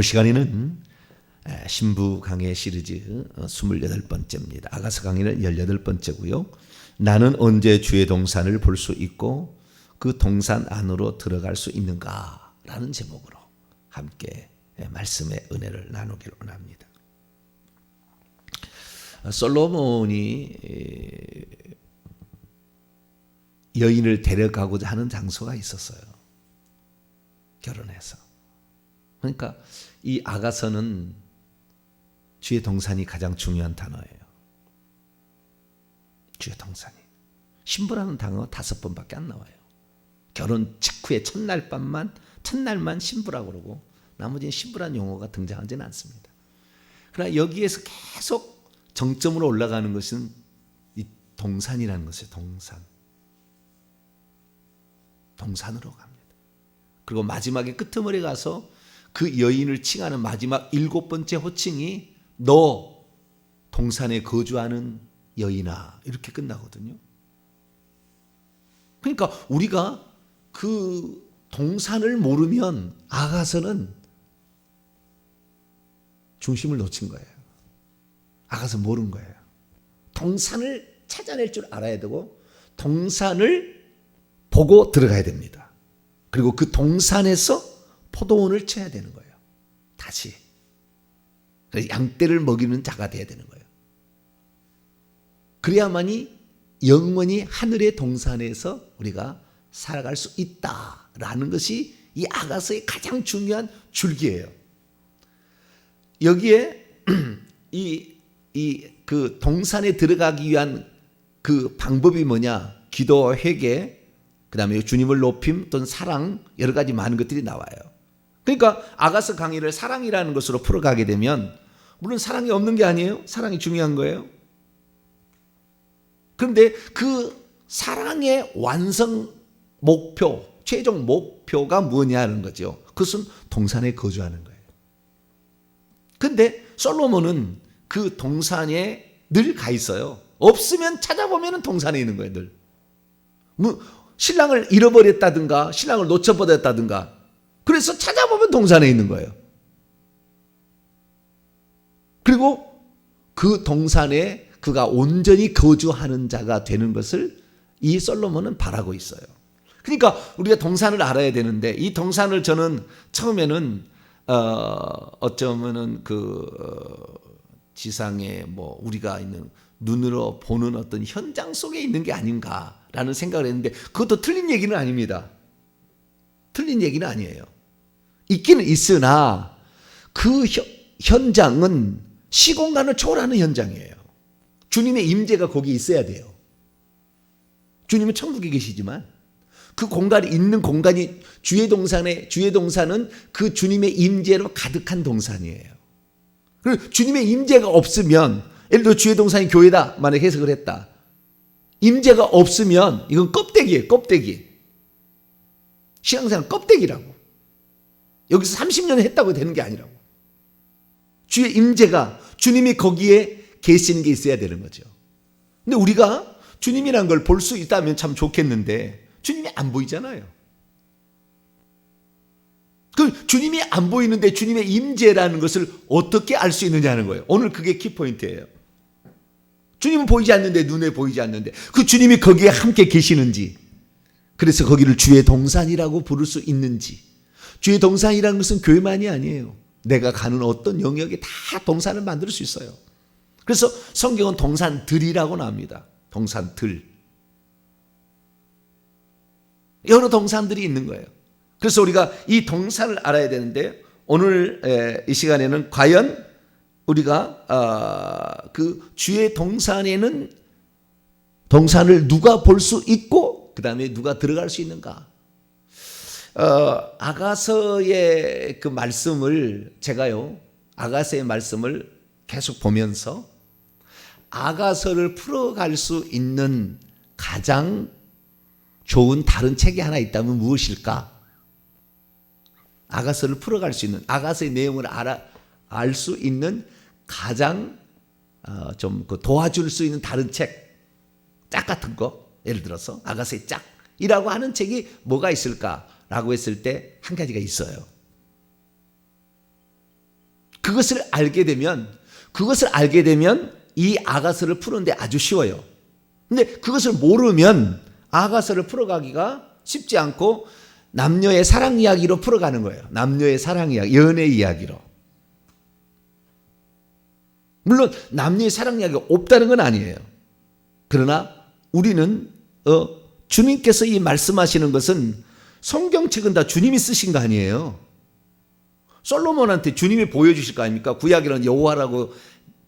올 시간에는 신부 강해 시리즈 28번째입니다. 아가서 강의는 18번째고요. 나는 언제 주의 동산을 볼 수 있고 그 동산 안으로 들어갈 수 있는가? 라는 제목으로 함께 말씀의 은혜를 나누기를 원합니다. 솔로몬이 여인을 데려가고자 하는 장소가 있었어요. 결혼해서. 그러니까 이 아가서는 주의 동산이 가장 중요한 단어예요. 주의 동산이. 신부라는 단어가 5번밖에 안 나와요. 결혼 직후에 첫날만 신부라고 그러고 나머지는 신부라는 용어가 등장하지는 않습니다. 그러나 여기에서 계속 정점으로 올라가는 것은 이 동산이라는 것이에요. 동산으로 갑니다. 그리고 마지막에 끄트머리 가서 그 여인을 칭하는 마지막 7번째 호칭이 너 동산에 거주하는 여인아 이렇게 끝나거든요. 그러니까 우리가 그 동산을 모르면 아가서는 중심을 놓친 거예요. 아가서 모른 거예요. 동산을 찾아낼 줄 알아야 되고 동산을 보고 들어가야 됩니다. 그리고 그 동산에서 포도원을 쳐야 되는 거예요. 다시. 양떼를 먹이는 자가 돼야 되는 거예요. 그래야만이 영원히 하늘의 동산에서 우리가 살아갈 수 있다라는 것이 이 아가서의 가장 중요한 줄기예요. 여기에 그 동산에 들어가기 위한 그 방법이 뭐냐? 기도, 회개, 그 다음에 주님을 높임 또는 사랑 여러 가지 많은 것들이 나와요. 그러니까 아가서 강의를 사랑이라는 것으로 풀어가게 되면 물론 사랑이 없는 게 아니에요. 사랑이 중요한 거예요. 그런데 그 사랑의 완성 목표, 최종 목표가 뭐냐는 거죠. 그것은 동산에 거주하는 거예요. 그런데 솔로몬은 그 동산에 늘 가 있어요. 없으면 찾아보면 동산에 있는 거예요. 늘. 신랑을 잃어버렸다든가 신랑을 놓쳐버렸다든가 그래서 찾아보면 동산에 있는 거예요. 그리고 그 동산에 그가 온전히 거주하는 자가 되는 것을 이 솔로몬은 바라고 있어요. 그러니까 우리가 동산을 알아야 되는데 이 동산을 저는 처음에는 어쩌면은 지상에 뭐 우리가 있는 눈으로 보는 어떤 현장 속에 있는 게 아닌가라는 생각을 했는데 그것도 틀린 얘기는 아닙니다. 틀린 얘기는 아니에요. 있기는 있으나 그 현장은 시공간을 초월하는 현장이에요. 주님의 임재가 거기 있어야 돼요. 주님은 천국에 계시지만 그 공간이 있는 공간이 주의 동산은 그 주님의 임재로 가득한 동산이에요. 그리고 주님의 임재가 없으면 예를 들어 주의 동산이 교회다 만약 해석을 했다. 임재가 없으면 이건 껍데기예요. 껍데기. 신앙생활 껍데기라고. 여기서 30년 했다고 되는 게 아니라고. 주의 임재가 주님이 거기에 계시는 게 있어야 되는 거죠. 근데 우리가 주님이란 걸 볼 수 있다면 참 좋겠는데 주님이 안 보이잖아요. 그 주님이 안 보이는데 주님의 임재라는 것을 어떻게 알 수 있느냐는 거예요. 오늘 그게 키포인트예요. 주님은 보이지 않는데 눈에 보이지 않는데 그 주님이 거기에 함께 계시는지 그래서 거기를 주의 동산이라고 부를 수 있는지 주의 동산이라는 것은 교회만이 아니에요. 내가 가는 어떤 영역에 다 동산을 만들 수 있어요. 그래서 성경은 동산들이라고 나옵니다. 동산들. 여러 동산들이 있는 거예요. 그래서 우리가 이 동산을 알아야 되는데 오늘 이 시간에는 과연 우리가 그 주의 동산에는 동산을 누가 볼 수 있고 그 다음에 누가 들어갈 수 있는가? 아가서의 그 말씀을 아가서의 말씀을 계속 보면서 아가서를 풀어갈 수 있는 가장 좋은 다른 책이 하나 있다면 무엇일까? 아가서를 풀어갈 수 있는 아가서의 내용을 알 수 있는 가장 좀 도와줄 수 있는 다른 책, 짝 같은 거 예를 들어서 아가서의 짝이라고 하는 책이 뭐가 있을까라고 했을 때 한 가지가 있어요. 그것을 알게 되면 이 아가서를 푸는데 아주 쉬워요. 근데 그것을 모르면 아가서를 풀어가기가 쉽지 않고 남녀의 사랑 이야기로 풀어가는 거예요. 남녀의 사랑 이야기, 연애 이야기로. 물론 남녀의 사랑 이야기가 없다는 건 아니에요. 그러나 우리는 주님께서 이 말씀하시는 것은 성경책은 다 주님이 쓰신 거 아니에요. 솔로몬한테 주님이 보여주실 거 아닙니까? 구약에는 여호와라고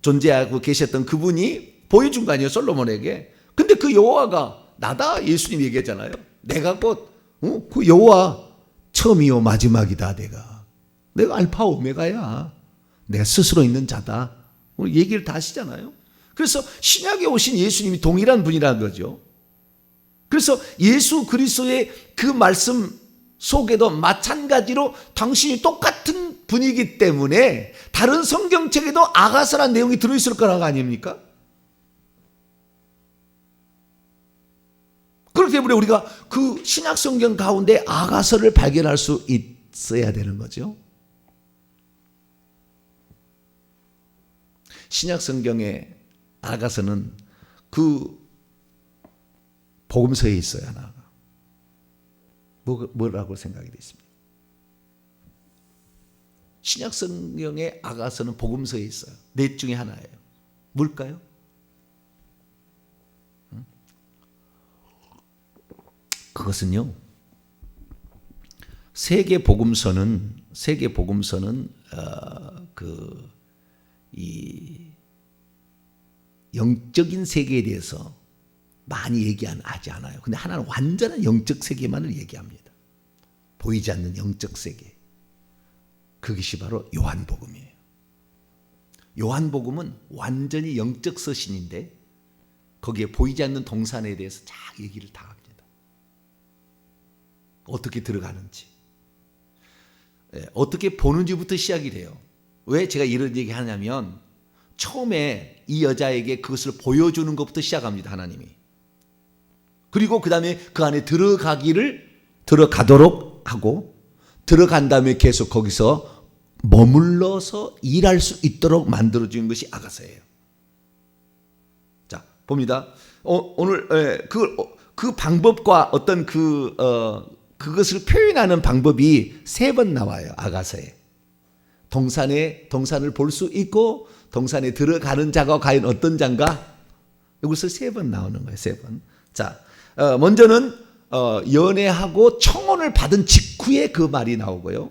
존재하고 계셨던 그분이 보여준 거 아니에요, 솔로몬에게. 근데 그 여호와가 나다, 예수님 얘기했잖아요. 내가 곧 그 여호와 처음이요 마지막이다. 내가 알파 오메가야. 내가 스스로 있는 자다. 우리 얘기를 다 하시잖아요. 그래서 신약에 오신 예수님이 동일한 분이라는 거죠. 그래서 예수 그리스도의 그 말씀 속에도 마찬가지로 당신이 똑같은 분이기 때문에 다른 성경책에도 아가서란 내용이 들어있을 거라고 아닙니까? 그렇기 때문에 우리가 그 신약 성경 가운데 아가서를 발견할 수 있어야 되는 거죠. 신약 성경의 아가서는 그 복음서에 있어요, 하나가. 뭐라고 생각이 됐습니다. 신약 성경의 아가서는 복음서에 있어요. 넷 중에 하나예요. 뭘까요? 그것은요, 세계 복음서는 이 영적인 세계에 대해서 많이 얘기하지 않아요. 근데 하나는 완전한 영적 세계만을 얘기합니다. 보이지 않는 영적 세계. 그것이 바로 요한복음이에요. 요한복음은 완전히 영적 서신인데 거기에 보이지 않는 동산에 대해서 쫙 얘기를 다 합니다. 어떻게 들어가는지, 어떻게 보는지부터 시작이 돼요. 왜 제가 이런 얘기 하냐면 처음에 이 여자에게 그것을 보여주는 것부터 시작합니다, 하나님이. 그리고 그 다음에 그 안에 들어가도록 하고, 들어간 다음에 계속 거기서 머물러서 일할 수 있도록 만들어주는 것이 아가서예요. 자, 봅니다. 오늘 그 방법과 어떤 그것을 표현하는 방법이 3번 나와요, 아가서에. 동산을 볼 수 있고, 동산에 들어가는 자가 과연 어떤 자인가? 이것을 3번 나오는 거예요, 3번. 자, 먼저는 연애하고 청혼을 받은 직후에 그 말이 나오고요.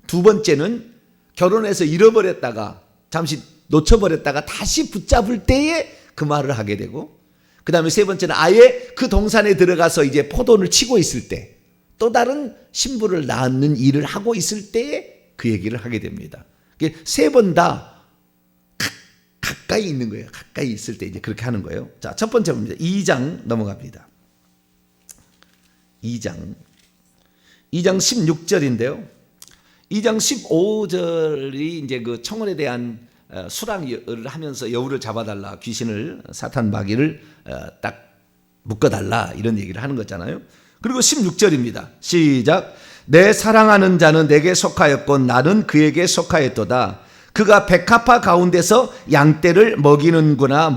두 번째는 결혼해서 잃어버렸다가 잠시 놓쳐버렸다가 다시 붙잡을 때에 그 말을 하게 되고, 그 다음에 세 번째는 아예 그 동산에 들어가서 이제 포도를 치고 있을 때, 또 다른 신부를 낳는 일을 하고 있을 때에 그 얘기를 하게 됩니다. 3번 다 가까이 있는 거예요. 가까이 있을 때 이제 그렇게 하는 거예요. 자, 첫 번째 봅니다. 2장 넘어갑니다. 2장 16절인데요. 2장 15절이 이제 그 청혼에 대한 수랑을 하면서 여우를 잡아달라, 귀신을, 사탄 마귀를 딱 묶어달라, 이런 얘기를 하는 거잖아요. 그리고 16절입니다. 시작. 내 사랑하는 자는 내게 속하였고 나는 그에게 속하였도다. 그가 백합화 가운데서 양떼를 먹이시는구나.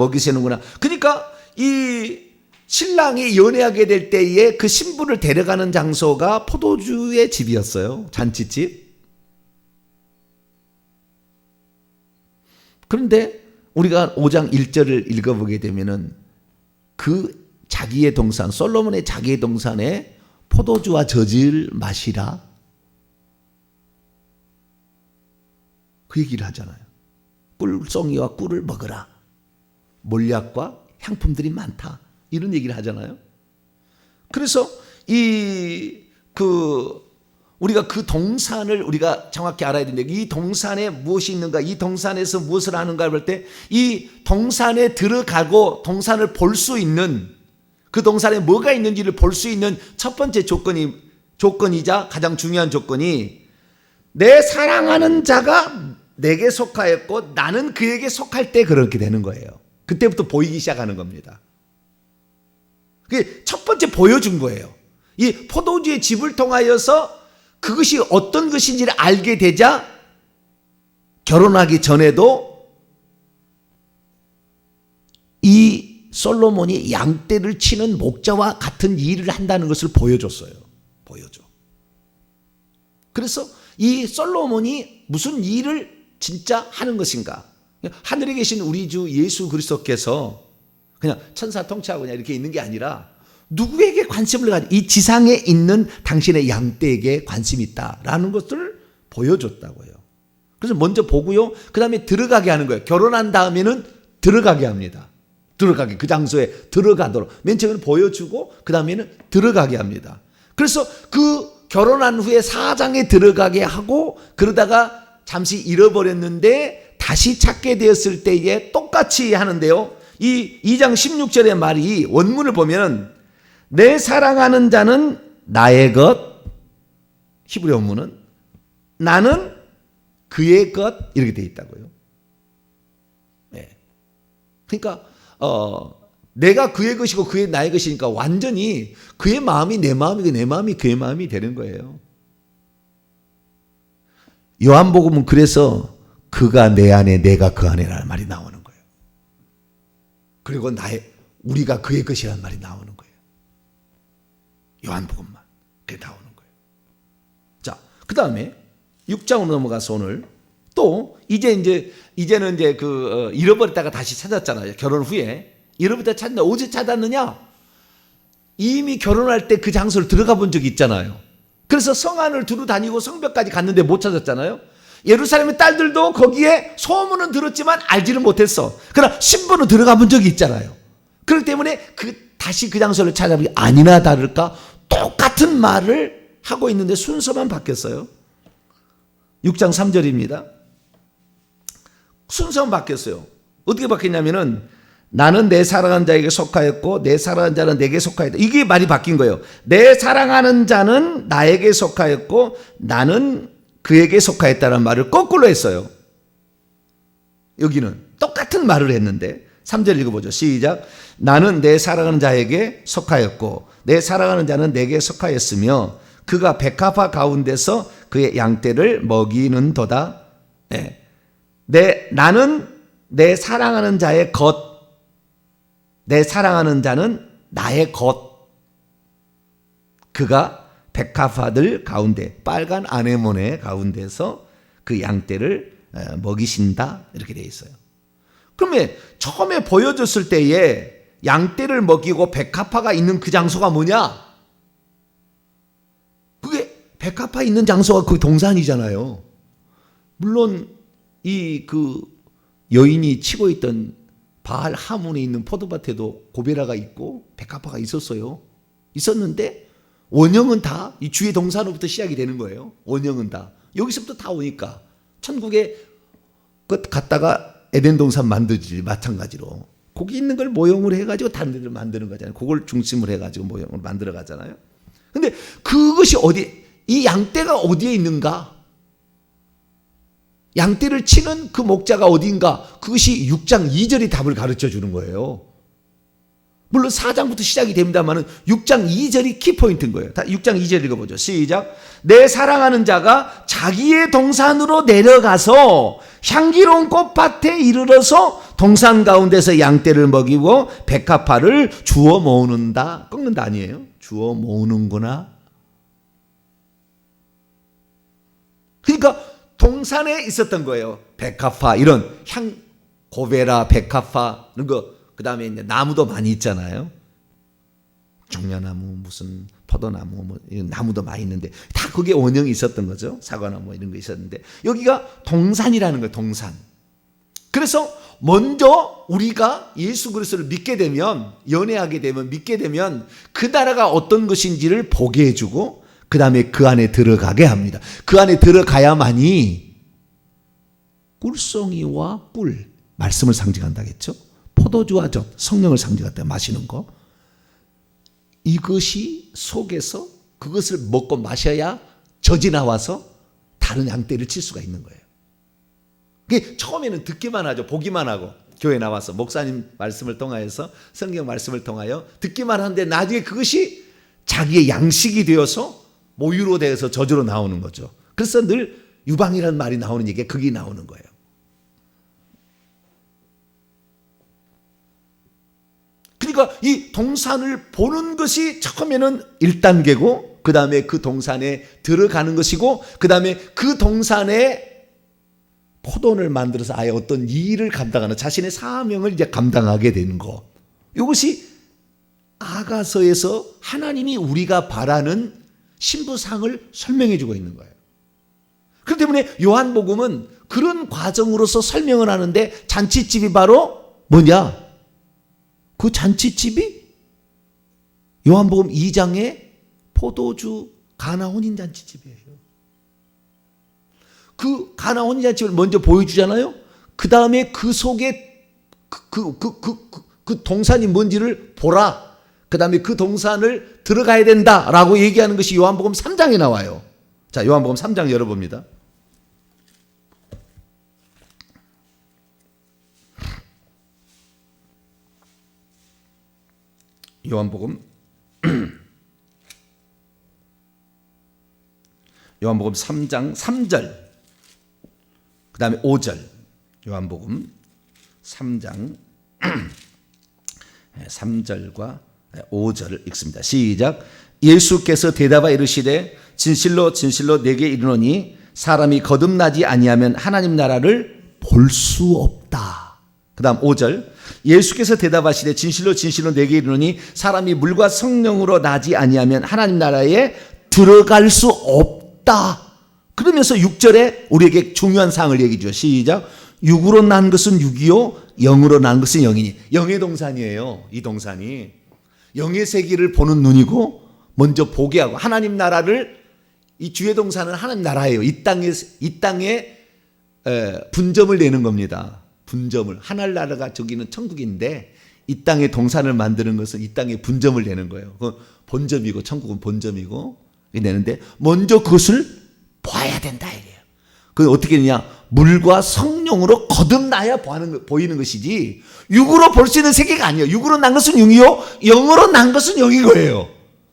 그러니까 이 신랑이 연애하게 될 때에 그 신부를 데려가는 장소가 포도주의 집이었어요. 잔치집. 그런데 우리가 5장 1절을 읽어보게 되면은 그 자기의 동산, 솔로몬의 자기의 동산에 포도주와 젖을 마시라, 그 얘기를 하잖아요. 꿀송이와 꿀을 먹으라, 몰약과 향품들이 많다, 이런 얘기를 하잖아요. 그래서 우리가 그 동산을 우리가 정확히 알아야 되는데, 이 동산에 무엇이 있는가, 이 동산에서 무엇을 하는가 볼 때, 이 동산에 들어가고 동산을 볼 수 있는, 그 동산에 뭐가 있는지를 볼 수 있는 첫 번째 조건이자 가장 중요한 조건이, 내 사랑하는 자가 내게 속하였고 나는 그에게 속할 때 그렇게 되는 거예요. 그때부터 보이기 시작하는 겁니다. 그게 첫 번째 보여준 거예요. 이 포도주의 집을 통하여서 그것이 어떤 것인지를 알게 되자 결혼하기 전에도 이 솔로몬이 양떼를 치는 목자와 같은 일을 한다는 것을 보여줬어요. 보여줘. 그래서 이 솔로몬이 무슨 일을 진짜 하는 것인가? 하늘에 계신 우리 주 예수 그리스도께서 그냥 천사 통치하고 그냥 이렇게 있는 게 아니라 누구에게 관심을 가지고 이 지상에 있는 당신의 양떼에게 관심이 있다라는 것을 보여줬다고요. 그래서 먼저 보고요. 그 다음에 들어가게 하는 거예요. 결혼한 다음에는 들어가게 합니다. 들어가게, 그 장소에 들어가도록. 맨 처음에는 보여주고 그 다음에는 들어가게 합니다. 그래서 그 결혼한 후에 사장에 들어가게 하고 그러다가 잠시 잃어버렸는데 다시 찾게 되었을 때에 똑같이 하는데요. 이 2장 16절의 말이 원문을 보면 내 사랑하는 자는 나의 것, 히브리 원문은 나는 그의 것 이렇게 되어 있다고요. 네. 그러니까 내가 그의 것이고 그의 나의 것이니까 완전히 그의 마음이 내 마음이고 내 마음이 그의 마음이 되는 거예요. 요한복음은 그래서 그가 내 안에 내가 그 안에라는 말이 나오는 거예요. 그리고 우리가 그의 것이라는 말이 나오는 거예요. 요한복음만 그게 나오는 거예요. 자, 그 다음에 6장으로 넘어가서 오늘 또 이제는 잃어버렸다가 다시 찾았잖아요. 결혼 후에 잃어버렸다 찾는다. 어제 찾았느냐? 이미 결혼할 때 그 장소를 들어가 본 적이 있잖아요. 그래서 성안을 두루 다니고 성벽까지 갔는데 못 찾았잖아요. 예루살렘의 딸들도 거기에 소문은 들었지만 알지는 못했어. 그러나 신부는 들어가 본 적이 있잖아요. 그렇기 때문에 다시 그 장소를 찾아보니 아니나 다를까 똑같은 말을 하고 있는데 순서만 바뀌었어요. 6장 3절입니다. 순서만 바뀌었어요. 어떻게 바뀌었냐면은 나는 내 사랑하는 자에게 속하였고 내 사랑하는 자는 내게 속하였다. 이게 말이 바뀐 거예요. 내 사랑하는 자는 나에게 속하였고 나는 그에게 속하였다는 말을 거꾸로 했어요. 여기는 똑같은 말을 했는데 3절 읽어보죠. 시작. 나는 내 사랑하는 자에게 속하였고 내 사랑하는 자는 내게 속하였으며 그가 백합화 가운데서 그의 양떼를 먹이는도다. 네. 나는 내 사랑하는 자의 것, 내 사랑하는 자는 나의 것. 그가 백합화들 가운데 빨간 아네모네 가운데서 그 양떼를 먹이신다 이렇게 되어 있어요. 그러면 처음에 보여줬을 때에 양떼를 먹이고 백합화가 있는 그 장소가 뭐냐? 그게 백합화 있는 장소가 그 동산이잖아요. 물론 그 여인이 치고 있던 바알 하몬에 있는 포도밭에도 고베라가 있고 백합화가 있었어요. 있었는데 원형은 다 이 주의 동산으로부터 시작이 되는 거예요. 원형은 다 여기서부터 다 오니까 천국에 갔다가 에덴 동산 만들지 마찬가지로 거기 있는 걸 모형으로 해가지고 다른 데를 만드는 거잖아요. 그걸 중심으로 해가지고 모형을 만들어 가잖아요. 근데 그것이 이 양떼가 어디에 있는가? 양떼를 치는 그 목자가 어딘가? 그것이 6장 2절이 답을 가르쳐 주는 거예요. 물론 4장부터 시작이 됩니다만 6장 2절이 키포인트인 거예요. 6장 2절 읽어보죠. 시작. 내 사랑하는 자가 자기의 동산으로 내려가서 향기로운 꽃밭에 이르러서 동산 가운데서 양떼를 먹이고 백합화를 주워 모으는다. 꺾는다 아니에요. 주워 모으는구나. 그러니까 동산에 있었던 거예요. 백합화 이런 고베라 백합화 이런 거. 그 다음에 이제 나무도 많이 있잖아요. 종려나무, 무슨 포도나무, 이런 나무도 많이 있는데 다 그게 원형이 있었던 거죠. 사과나무 이런 거 있었는데 여기가 동산이라는 거예요. 동산. 그래서 먼저 우리가 예수 그리스도를 믿게 되면 연애하게 되면 믿게 되면 그 나라가 어떤 것인지를 보게 해주고 그 다음에 그 안에 들어가게 합니다. 그 안에 들어가야만이 꿀송이와 꿀 말씀을 상징한다겠죠. 포도주와 젖, 성령을 상징한다 마시는 거. 이것이 속에서 그것을 먹고 마셔야 젖이 나와서 다른 양떼를 칠 수가 있는 거예요. 그게 처음에는 듣기만 하죠. 보기만 하고 교회 나와서 목사님 말씀을 통하여서 성경 말씀을 통하여 듣기만 하는데 나중에 그것이 자기의 양식이 되어서 모유로 되어서 젖으로 나오는 거죠. 그래서 늘 유방이라는 말이 나오는 얘기가 그게 나오는 거예요. 그러니까 이 동산을 보는 것이 처음에는 1단계고 그 다음에 그 동산에 들어가는 것이고 그 다음에 그 동산에 포도원을 만들어서 아예 어떤 일을 감당하는 자신의 사명을 이제 감당하게 되는 거. 이것이 아가서에서 하나님이 우리가 바라는 신부상을 설명해 주고 있는 거예요. 그렇기 때문에 요한복음은 그런 과정으로서 설명을 하는데 잔치집이 바로 뭐냐? 그 잔치집이 요한복음 2장의 포도주 가나 혼인잔치집이에요. 그 가나 혼인잔치집을 먼저 보여주잖아요. 그 다음에 그 속에 그 동산이 뭔지를 보라. 그 다음에 그 동산을 들어가야 된다라고 얘기하는 것이 요한복음 3장에 나와요. 자, 요한복음 3장 열어봅니다. 요한복음 3장 3절 그 다음에 5절 요한복음 3장 3절과 5절을 읽습니다. 시작. 예수께서 대답하여 이르시되 진실로 진실로 내게 이르노니 사람이 거듭나지 아니하면 하나님 나라를 볼 수 없다. 그 다음 5절 예수께서 대답하시되 진실로 진실로 내게 이르노니 사람이 물과 성령으로 나지 아니하면 하나님 나라에 들어갈 수 없다. 그러면서 6절에 우리에게 중요한 사항을 얘기해 주죠. 시작. 육으로 난 것은 육이요 영으로 난 것은 영이니. 영의 동산이에요. 이 동산이 영의 세계를 보는 눈이고 먼저 보게 하고 하나님 나라를 이 주의 동산은 하나님 나라예요. 이 땅에 분점을 내는 겁니다. 분점을. 하늘나라가 저기는 천국인데 이 땅에 동산을 만드는 것은 이 땅에 분점을 내는 거예요. 그 본점이고 천국은 본점이고 내는데 먼저 그것을 봐야 된다 이래요. 그 어떻게 되냐? 물과 성령으로 거듭나야 보이는 것이지 육으로 볼 수 있는 세계가 아니에요. 육으로 난 것은 육이요 영으로 난 것은 영인 거예요.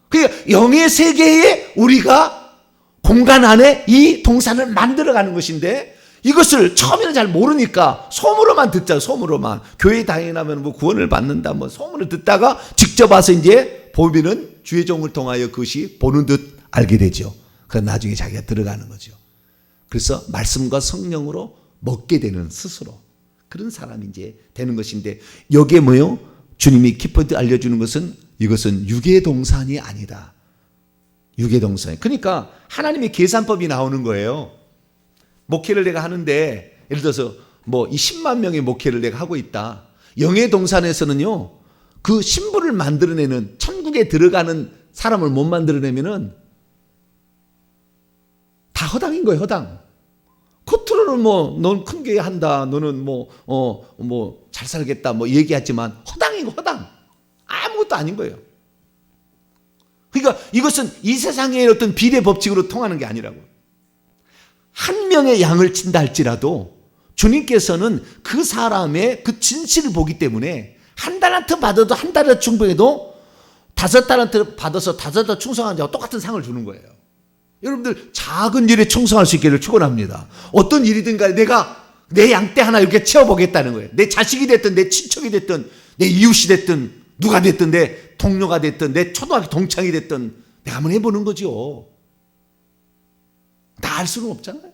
그러니까 영의 세계에 우리가 공간 안에 이 동산을 만들어가는 것인데 이것을 처음에는 잘 모르니까 소문으로만 듣잖아요. 소문으로만. 교회에 다니면 뭐 구원을 받는다 뭐 소문을 듣다가 직접 와서 이제 보면은 주의 종을 통하여 그것이 보는 듯 알게 되죠. 그럼 나중에 자기가 들어가는 거죠. 그래서 말씀과 성령으로 먹게 되는 스스로 그런 사람이 이제 되는 것인데 여기에 뭐요? 주님이 키포인트 알려주는 것은 이것은 육의 동산이 아니다. 육의 동산. 그러니까 하나님의 계산법이 나오는 거예요. 목회를 내가 하는데 예를 들어서 뭐 이 10만 명의 목회를 내가 하고 있다. 영의 동산에서는요. 그 신부를 만들어내는 천국에 들어가는 사람을 못 만들어내면은 다 허당인 거예요. 허당. 겉으로는 뭐 넌 큰 게 한다. 너는 뭐 잘 살겠다. 뭐 얘기하지만 허당이고 허당. 아무것도 아닌 거예요. 그러니까 이것은 이 세상의 어떤 비례 법칙으로 통하는 게 아니라고. 한 명의 양을 친다 할지라도 주님께서는 그 사람의 그 진실을 보기 때문에 한 달란트 받아도 한 달란트 충분해도 5달란트 받아서 5달 충성한 자와 똑같은 상을 주는 거예요. 여러분들 작은 일에 충성할 수 있기를 축원합니다. 어떤 일이든 간에 내가 내 양떼 하나 이렇게 채워보겠다는 거예요. 내 자식이 됐든 내 친척이 됐든 내 이웃이 됐든 누가 됐든 내 동료가 됐든 내 초등학교 동창이 됐든 내가 한번 해보는 거죠. 다 알 수는 없잖아요.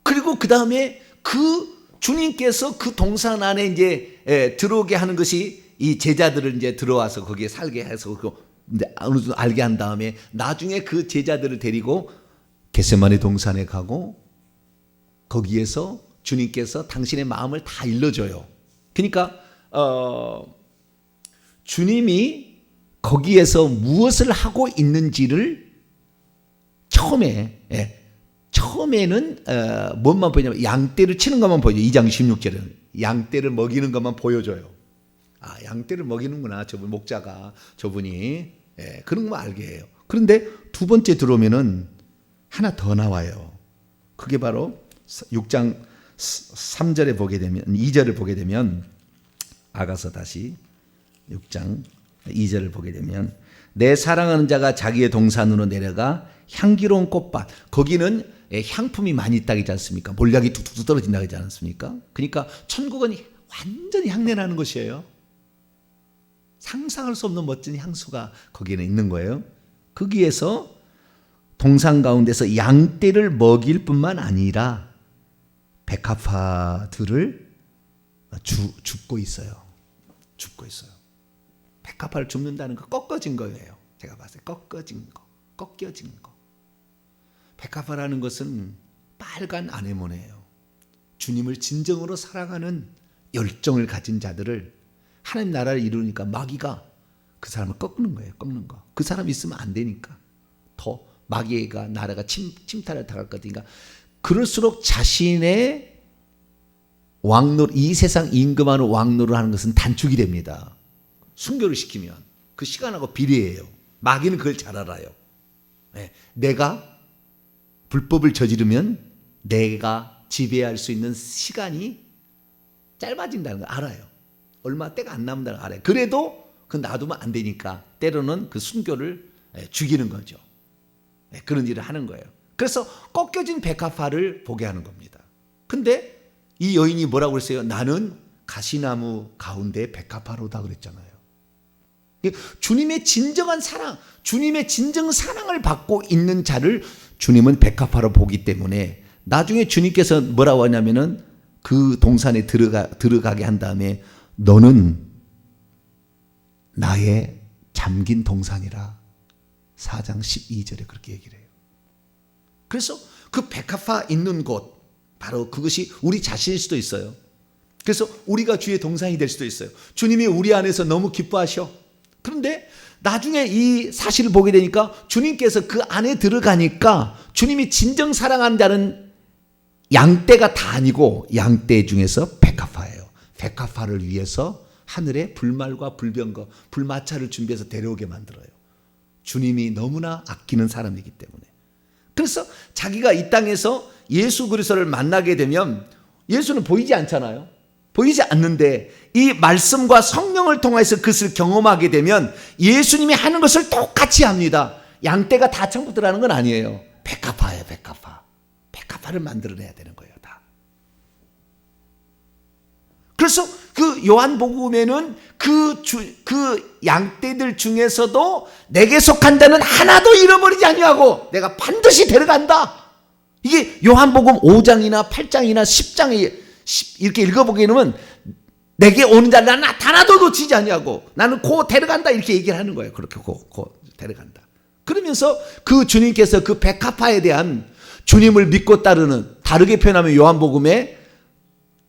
그리고 그 다음에 그 주님께서 그 동산 안에 이제 들어오게 하는 것이 이 제자들을 이제 들어와서 거기에 살게 해서 어느 정도 알게 한 다음에 나중에 그 제자들을 데리고 겟세마네 동산에 가고 거기에서 주님께서 당신의 마음을 다 일러줘요. 그러니까 주님이 거기에서 무엇을 하고 있는지를 처음에는 뭔만 보이냐면 양떼를 치는 것만 보여요. 2장 16절에는 양떼를 먹이는 것만 보여줘요. 아, 양떼를 먹이는구나. 저분 목자가 저분이 그런 것만 알게 해요. 그런데 두 번째 들어오면은 하나 더 나와요. 그게 바로 6장 3절에 보게 되면 2절을 보게 되면 아가서 다시 6장 2절을 보게 되면 내 사랑하는 자가 자기의 동산으로 내려가 향기로운 꽃밭. 거기는 향품이 많이 있다고 하지 않습니까? 몰약이 툭툭 떨어진다고 하지 않습니까? 그러니까 천국은 완전히 향내나는 것이에요. 상상할 수 없는 멋진 향수가 거기에는 있는 거예요. 거기에서 동산 가운데서 양떼를 먹일 뿐만 아니라 백합화들을 줍고 있어요. 줍고 있어요. 백합화를 줍는다는 거 꺾어진 거예요. 제가 봤을 때 꺾어진 거, 꺾여진 거. 백합화라는 것은 빨간 아네모네예요. 주님을 진정으로 사랑하는 열정을 가진 자들을 하나님 나라를 이루니까 마귀가 그 사람을 꺾는 거예요. 꺾는 거. 그 사람 있으면 안 되니까 더 마귀가 나라가 침탈을 당할 거니까 그럴수록 자신의 왕노 이 세상 임금하는 왕노를 하는 것은 단축이 됩니다. 순교를 시키면 그 시간하고 비례해요. 마귀는 그걸 잘 알아요. 내가 불법을 저지르면 내가 지배할 수 있는 시간이 짧아진다는 걸 알아요. 얼마 때가 안 남는다는 걸 알아요. 그래도 그 놔두면 안 되니까 때로는 그 순교를 죽이는 거죠. 그런 일을 하는 거예요. 그래서 꺾여진 백합화를 보게 하는 겁니다. 근데 이 여인이 뭐라고 그랬어요? 나는 가시나무 가운데 백합화로다 그랬잖아요. 주님의 진정한 사랑, 주님의 진정 사랑을 받고 있는 자를 주님은 백합화로 보기 때문에 나중에 주님께서 뭐라고 하냐면은 그 동산에 들어가게 한 다음에 너는 나의 잠긴 동산이라 4장 12절에 그렇게 얘기를 해요. 그래서 그 백합화 있는 곳 바로 그것이 우리 자신일 수도 있어요. 그래서 우리가 주의 동산이 될 수도 있어요. 주님이 우리 안에서 너무 기뻐하셔. 그런데 나중에 이 사실을 보게 되니까 주님께서 그 안에 들어가니까 주님이 진정 사랑하는 자는 양떼가 다 아니고 양떼 중에서 백합화예요. 백합화를 위해서 하늘에 불말과 불병거, 불마차를 준비해서 데려오게 만들어요. 주님이 너무나 아끼는 사람이기 때문에. 그래서 자기가 이 땅에서 예수 그리스도를 만나게 되면 예수는 보이지 않잖아요. 보이지 않는데 이 말씀과 성령을 통해서 그것을 경험하게 되면 예수님이 하는 것을 똑같이 합니다. 양떼가 다 천국 들어가는 건 아니에요. 백합화예요. 백합화. 백합화를 만들어내야 되는 거예요. 다. 그래서 그 요한복음에는 그 양떼들 중에서도 내게 속한 자는 하나도 잃어버리지 아니하고 내가 반드시 데려간다. 이게 요한복음 5장이나 8장이나 10장에 이렇게 읽어보게 되면 내게 오는 자 나는 하나도 놓치지 아니하고 나는 곧 데려간다 이렇게 얘기를 하는 거예요. 그렇게 곧 데려간다. 그러면서 그 주님께서 그 백합화에 대한 주님을 믿고 따르는 다르게 표현하면 요한복음에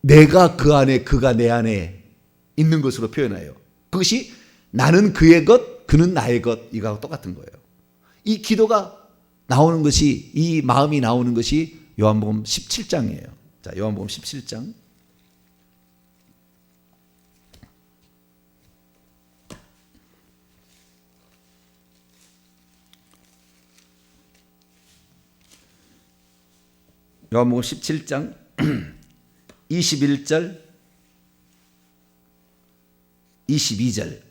내가 그 안에 그가 내 안에 있는 것으로 표현해요. 그것이 나는 그의 것 그는 나의 것 이거하고 똑같은 거예요. 이 기도가 나오는 것이 이 마음이 나오는 것이 요한복음 17장이에요. 자, 요한복음 17장 요한복음 17장 21절 22절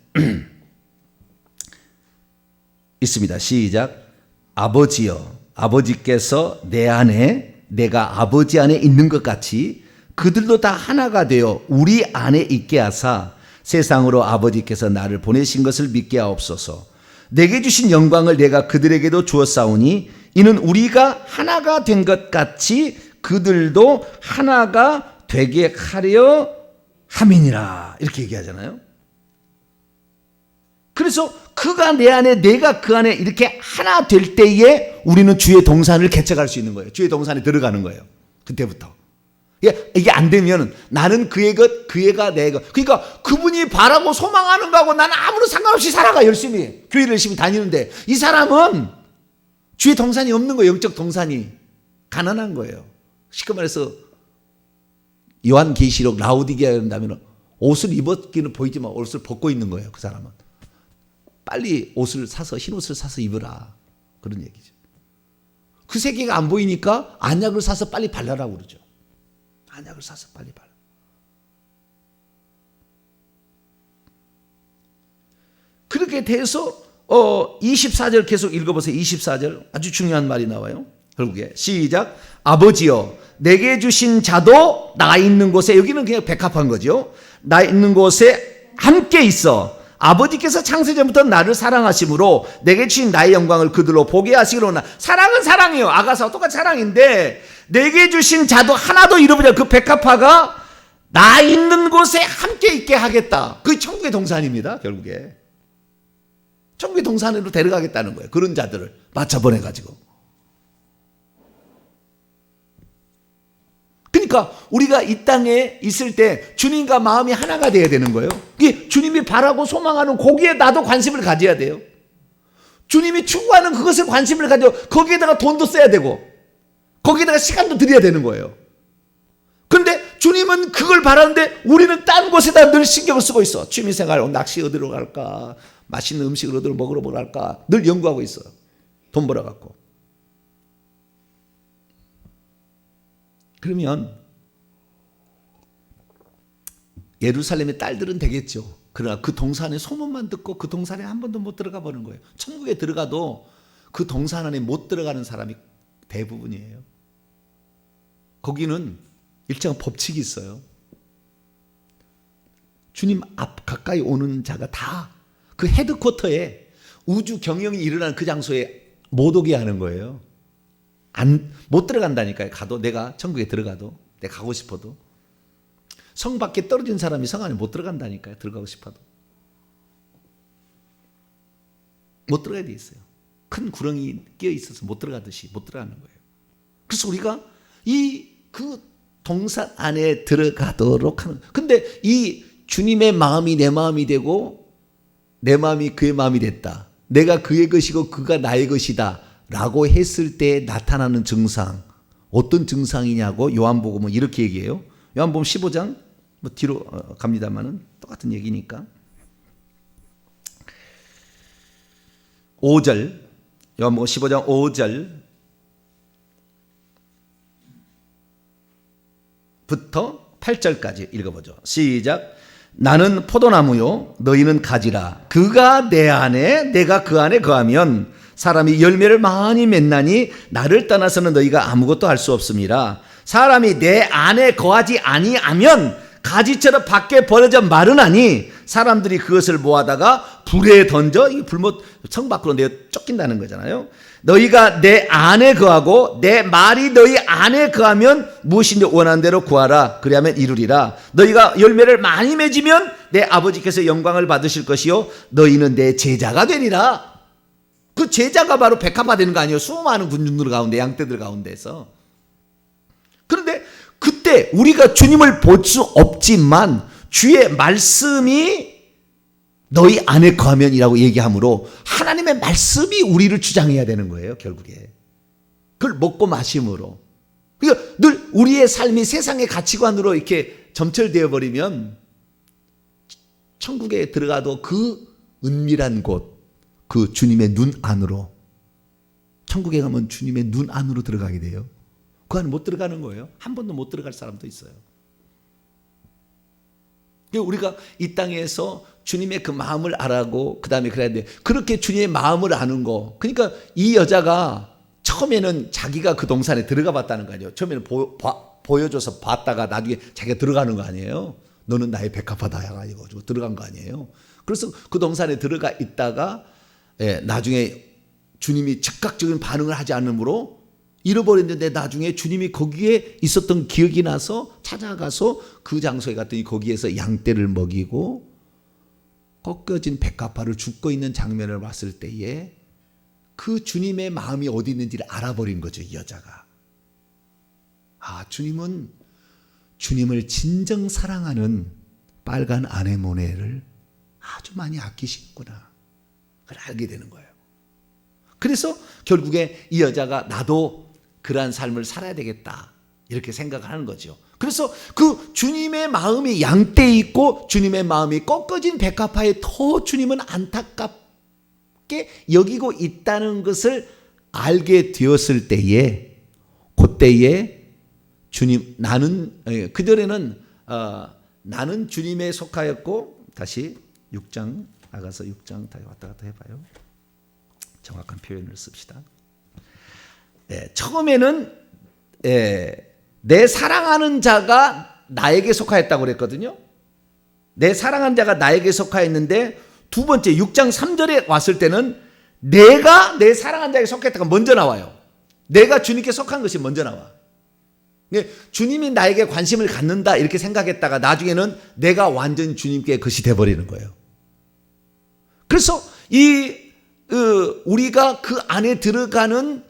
있습니다. 시작. 아버지여 아버지께서 내 안에 내가 아버지 안에 있는 것 같이 그들도 다 하나가 되어 우리 안에 있게 하사 세상으로 아버지께서 나를 보내신 것을 믿게 하옵소서. 내게 주신 영광을 내가 그들에게도 주었사오니 이는 우리가 하나가 된 것 같이 그들도 하나가 되게 하려 함이니라 이렇게 얘기하잖아요. 그래서 그가 내 안에 내가 그 안에 이렇게 하나 될 때에 우리는 주의 동산을 개척할 수 있는 거예요. 주의 동산에 들어가는 거예요. 그때부터. 이게 안 되면 나는 그의 것, 그애가 내 것. 그러니까 그분이 바라고 소망하는 거하고 나는 아무런 상관없이 살아가 열심히. 교회를 열심히 다니는데 이 사람은 주의 동산이 없는 거예요. 영적 동산이. 가난한 거예요. 쉽게 말해서 요한계시록 라오디게아에 한다면 옷을 입었기는 보이지만 옷을 벗고 있는 거예요. 그 사람은. 빨리 옷을 사서 흰 옷을 사서 입으라. 그런 얘기죠. 그 세계가 안 보이니까 안약을 사서 빨리 발라라고 그러죠. 안약을 사서 빨리 발라. 그렇게 돼서 24절 계속 읽어보세요. 24절 아주 중요한 말이 나와요. 결국에 시작. 아버지여 내게 주신 자도 나 있는 곳에, 여기는 그냥 백합한 거죠. 나 있는 곳에 함께 있어. 아버지께서 창세전부터 나를 사랑하심으로 내게 주신 나의 영광을 그들로 보게 하시기로나. 사랑은 사랑이에요. 아가사와 똑같이 사랑인데 내게 주신 자도 하나도 잃어버려. 그 백합화가 나 있는 곳에 함께 있게 하겠다. 그게 천국의 동산입니다. 결국에 천국의 동산으로 데려가겠다는 거예요. 그런 자들을 맞춰 보내가지고. 그러니까 우리가 이 땅에 있을 때 주님과 마음이 하나가 돼야 되는 거예요. 이게 주님이 바라고 소망하는 거기에 나도 관심을 가져야 돼요. 주님이 추구하는 그것을 관심을 가져 거기에다가 돈도 써야 되고 거기에다가 시간도 들여야 되는 거예요. 그런데 주님은 그걸 바라는데 우리는 딴 곳에다 늘 신경을 쓰고 있어. 취미생활, 낚시 어디로 갈까, 맛있는 음식을 어디로 먹으러 갈까 늘 연구하고 있어. 돈 벌어갖고. 그러면 예루살렘의 딸들은 되겠죠. 그러나 그 동산의 소문만 듣고 그 동산에 한 번도 못 들어가 보는 거예요. 천국에 들어가도 그 동산 안에 못 들어가는 사람이 대부분이에요. 거기는 일정한 법칙이 있어요. 주님 앞 가까이 오는 자가 다 그 헤드쿼터에 우주 경영이 일어나는 그 장소에 못 오게 하는 거예요. 못 들어간다니까요. 가도 내가 천국에 들어가도 내가 가고 싶어도 성 밖에 떨어진 사람이 성 안에 못 들어간다니까요. 들어가고 싶어도 못 들어가야 돼 있어요. 큰 구렁이 끼어 있어서 못 들어가듯이 못 들어가는 거예요. 그래서 우리가 그 동산 안에 들어가도록 하는. 근데 이 주님의 마음이 내 마음이 되고 내 마음이 그의 마음이 됐다. 내가 그의 것이고 그가 나의 것이다. 라고 했을 때 나타나는 증상, 어떤 증상이냐고 요한복음은 이렇게 얘기해요. 요한복음 15장 뭐 뒤로 갑니다만은 똑같은 얘기니까 5절, 요한복음 15장 5절부터 8절까지 읽어보죠. 시작. 나는 포도나무요 너희는 가지라. 그가 내 안에 내가 그 안에 거하면 사람이 열매를 많이 맺나니 나를 떠나서는 너희가 아무것도 할 수 없습니다. 사람이 내 안에 거하지 아니하면 가지처럼 밖에 버려져 마르나니 사람들이 그것을 모아다가 불에 던져, 이 불못 성 밖으로 내어 쫓긴다는 거잖아요. 너희가 내 안에 거하고 내 말이 너희 안에 거하면 무엇인지 원하는 대로 구하라. 그리하면 이루리라. 너희가 열매를 많이 맺으면 내 아버지께서 영광을 받으실 것이요 너희는 내 제자가 되리라. 그 제자가 바로 백합화 되는 거 아니에요? 수많은 군중들 가운데, 양떼들 가운데서. 그런데 그때 우리가 주님을 볼 수 없지만 주의 말씀이 너희 안에 거하면이라고 얘기하므로 하나님의 말씀이 우리를 주장해야 되는 거예요. 결국에 그걸 먹고 마심으로. 그러니까 늘 우리의 삶이 세상의 가치관으로 이렇게 점철되어 버리면 천국에 들어가도 그 은밀한 곳, 그 주님의 눈 안으로, 천국에 가면 주님의 눈 안으로 들어가게 돼요. 그 안에 못 들어가는 거예요. 한 번도 못 들어갈 사람도 있어요. 우리가 이 땅에서 주님의 그 마음을 알아고 그 다음에 그래야 돼. 그렇게 주님의 마음을 아는 거. 그러니까 이 여자가 처음에는 자기가 그 동산에 들어가 봤다는 거 아니에요. 처음에는 보여줘서 봤다가 나중에 자기가 들어가는 거 아니에요. 너는 나의 백합화다 해가지고 들어간 거 아니에요. 그래서 그 동산에 들어가 있다가 나중에 주님이 즉각적인 반응을 하지 않으므로 잃어버렸는데 나중에 주님이 거기에 있었던 기억이 나서 찾아가서 그 장소에 갔더니 거기에서 양떼를 먹이고 꺾여진 백합화를 줍고 있는 장면을 봤을 때에 그 주님의 마음이 어디 있는지를 알아버린 거죠. 이 여자가. 아, 주님은 주님을 진정 사랑하는 빨간 아네모네를 아주 많이 아끼시구나. 그걸 알게 되는 거예요. 그래서 결국에 이 여자가 나도 그러한 삶을 살아야 되겠다 이렇게 생각을 하는 거죠. 그래서 그 주님의 마음이 양떼에 있고 주님의 마음이 꺾어진 백합화에 더 주님은 안타깝게 여기고 있다는 것을 알게 되었을 때에 그때에 주님 나는 그전에는 나는 주님에 속하였고 다시 6장 나가서 6장 다시 왔다 갔다 해봐요. 정확한 표현을 씁시다. 처음에는 내 사랑하는 자가 나에게 속하였다고 그랬거든요. 내 사랑하는 자가 나에게 속하였는데 두 번째 6장 3절에 왔을 때는 내가 내 사랑하는 자에게 속했다가 먼저 나와요. 내가 주님께 속한 것이 먼저 나와. 주님이 나에게 관심을 갖는다 이렇게 생각했다가 나중에는 내가 완전 주님께 것이 돼버리는 거예요. 그래서 우리가 그 안에 들어가는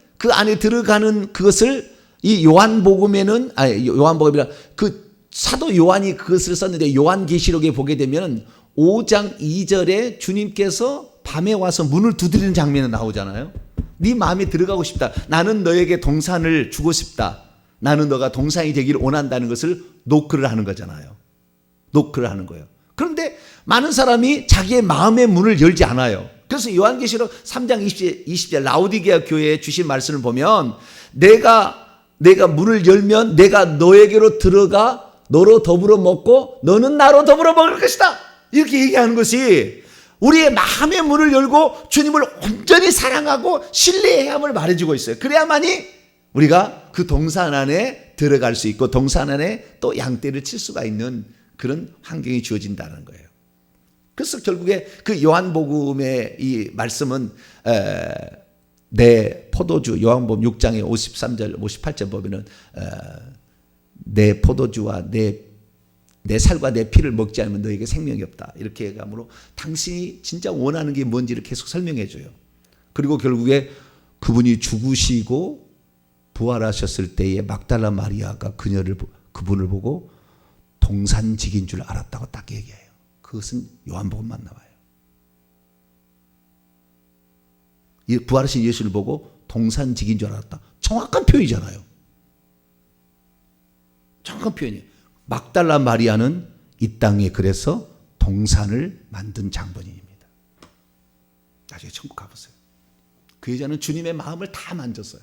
그것을 이 요한복음에는 요한복음이라 그 사도 요한이 그것을 썼는데 요한계시록에 보게 되면 5장 2절에 주님께서 밤에 와서 문을 두드리는 장면이 나오잖아요. 네 마음에 들어가고 싶다. 나는 너에게 동산을 주고 싶다. 나는 너가 동산이 되기를 원한다는 것을 노크를 하는 거잖아요. 노크를 하는 거예요. 그런데 많은 사람이 자기의 마음의 문을 열지 않아요. 그래서 요한계시록 3장 20절 라오디게아 교회에 주신 말씀을 보면 내가 문을 열면 내가 너에게로 들어가 너로 더불어 먹고 너는 나로 더불어 먹을 것이다. 이렇게 얘기하는 것이 우리의 마음의 문을 열고 주님을 온전히 사랑하고 신뢰해야 함을 말해주고 있어요. 그래야만이 우리가 그 동산 안에 들어갈 수 있고 동산 안에 또 양떼를 칠 수가 있는 그런 환경이 주어진다는 거예요. 그래서 결국에 그 요한복음의 이 말씀은 내 포도주 요한복음 6장의 53절 58절 보면은 내 포도주와 내 살과 내 피를 먹지 않으면 너에게 생명이 없다. 이렇게 얘기하므로 당신이 진짜 원하는 게 뭔지를 계속 설명해 줘요. 그리고 결국에 그분이 죽으시고 부활하셨을 때에 막달라 마리아가 그분을 보고 동산직인 줄 알았다고 딱 얘기해요. 그것은 요한복음만 나와요. 부활하신 예수를 보고 동산직인 줄 알았다. 정확한 표현이잖아요. 정확한 표현이에요. 막달라 마리아는 이 땅에 그래서 동산을 만든 장본인입니다. 나중에 천국 가보세요. 그 여자는 주님의 마음을 다 만졌어요.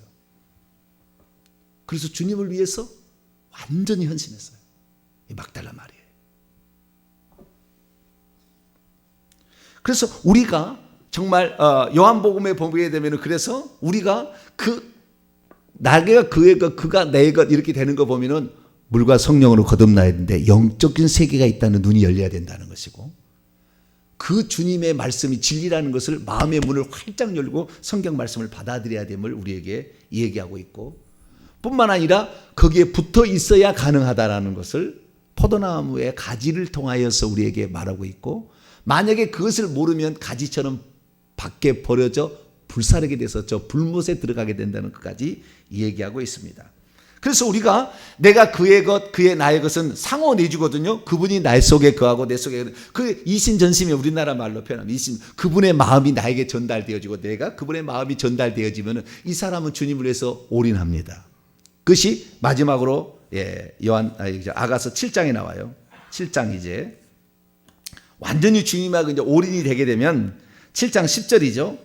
그래서 주님을 위해서 완전히 헌신했어요. 이 막달라 마리아. 그래서 우리가 정말 요한복음에 보게 되면 그래서 우리가 나가 그의 것 그가 내 것 이렇게 되는 거 보면은 물과 성령으로 거듭나야 되는데 영적인 세계가 있다는 눈이 열려야 된다는 것이고 그 주님의 말씀이 진리라는 것을 마음의 문을 활짝 열고 성경 말씀을 받아들여야 됨을 우리에게 얘기하고 있고 뿐만 아니라 거기에 붙어 있어야 가능하다라는 것을 포도나무의 가지를 통하여서 우리에게 말하고 있고 만약에 그것을 모르면 가지처럼 밖에 버려져 불사르게 돼서 저 불못에 들어가게 된다는 것까지 얘기하고 있습니다. 그래서 우리가 내가 그의 것, 그의 나의 것은 상호 내주거든요. 그분이 나 속에 거하고 내 속에 그 이신전심이 우리나라 말로 표현하면 그분의 마음이 나에게 전달되어지고 내가 그분의 마음이 전달되어지면 이 사람은 주님을 위해서 올인합니다. 그것이 마지막으로 아가서 7장에 나와요. 7장 이제 완전히 주님하고 이제 올인이 되게 되면 7장 10절이죠.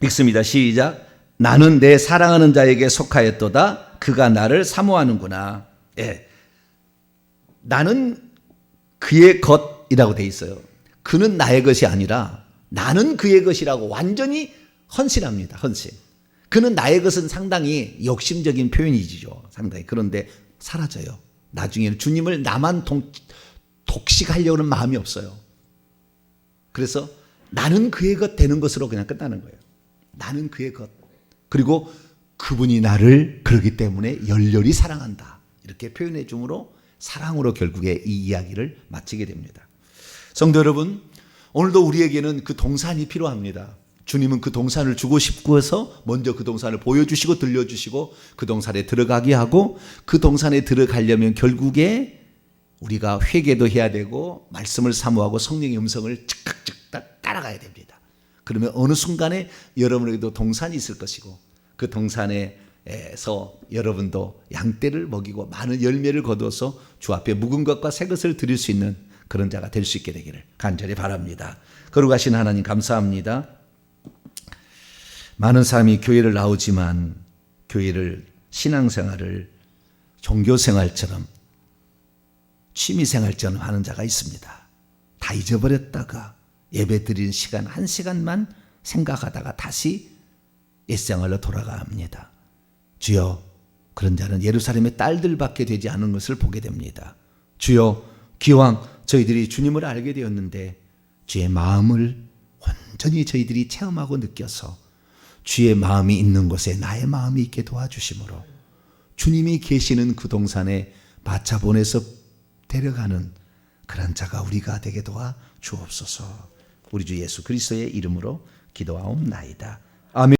읽습니다. 시작. 나는 내 사랑하는 자에게 속하였도다. 그가 나를 사모하는구나. 나는 그의 것이라고 돼 있어요. 그는 나의 것이 아니라 나는 그의 것이라고 완전히 헌신합니다. 헌신. 그는 나의 것은 상당히 욕심적인 표현이죠. 상당히. 그런데 사라져요. 나중에는 주님을 나만 독식하려는 마음이 없어요. 그래서 나는 그의 것 되는 것으로 그냥 끝나는 거예요. 나는 그의 것. 그리고 그분이 나를 그러기 때문에 열렬히 사랑한다. 이렇게 표현해 줌으로 사랑으로 결국에 이 이야기를 마치게 됩니다. 성도 여러분, 오늘도 우리에게는 그 동산이 필요합니다. 주님은 그 동산을 주고 싶어서 먼저 그 동산을 보여주시고 들려주시고 그 동산에 들어가게 하고 그 동산에 들어가려면 결국에 우리가 회개도 해야 되고 말씀을 사모하고 성령의 음성을 즉각 따라가야 됩니다. 그러면 어느 순간에 여러분에게도 동산이 있을 것이고 그 동산에서 여러분도 양떼를 먹이고 많은 열매를 거두어서 주 앞에 묵은 것과 새 것을 드릴 수 있는 그런 자가 될 수 있게 되기를 간절히 바랍니다. 거룩하신 하나님 감사합니다. 많은 사람이 교회를 나오지만 교회를 신앙생활을 종교생활처럼 취미생활처럼 하는 자가 있습니다. 다 잊어버렸다가 예배 드리는 시간 1시간만 생각하다가 다시 옛생활로 돌아갑니다. 주여, 그런 자는 예루살렘의 딸들밖에 되지 않은 것을 보게 됩니다. 주여, 기왕 저희들이 주님을 알게 되었는데 주의 마음을 온전히 저희들이 체험하고 느껴서 주의 마음이 있는 곳에 나의 마음이 있게 도와주심으로 주님이 계시는 그 동산에 바차 보내서 데려가는 그런 자가 우리가 되게 도와 주옵소서. 우리 주 예수 그리스도의 이름으로 기도하옵나이다.